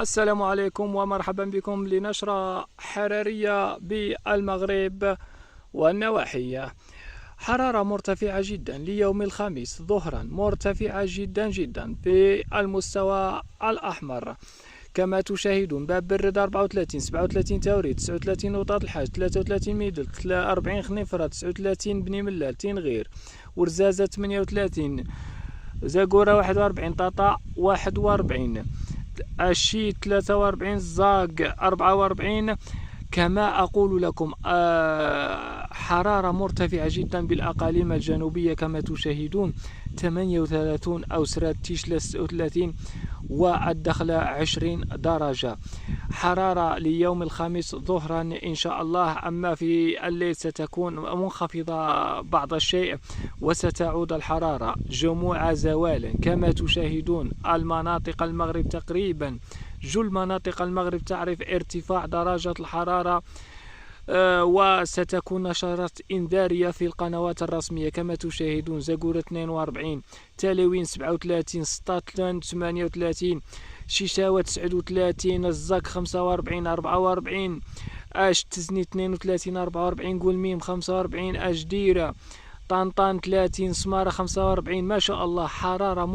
السلام عليكم ومرحبا بكم لنشرة حرارية بالمغرب والنواحي. حرارة مرتفعة جدا ليوم الخميس ظهرا، مرتفعة جدا جدا في المستوى الأحمر كما تشاهدون. باب برد 34، 37 تاوريد، 39 وطاط الحاج، 33 ميدل، 40 خنيفرة، 39 بني ملال تنغير، ورزازة 38، زاقورة 41، طاطا 41، الشيت 43، الزاق 44. كما أقول لكم حرارة مرتفعة جدا بالأقاليم الجنوبية كما تشاهدون، 38 أو سرات تيشلا 36 والدخلة 20 درجة حرارة ليوم الخميس ظهرا إن شاء الله. أما في الليل ستكون منخفضة بعض الشيء وستعود الحرارة جموع زوالا كما تشاهدون. المناطق المغرب تقريبا جل مناطق المغرب تعرف ارتفاع درجة الحرارة، وستكون نشرات إنذارية في القنوات الرسمية كما تشاهدون. زاقورة 42، تالوين 37، سطاتلان 38، شيشاوة 39، الزاك 45 44، اش تزني 32 44، قولميم 45، اش ديرة، طنطان 30، سمارة 45. ما شاء الله حرارة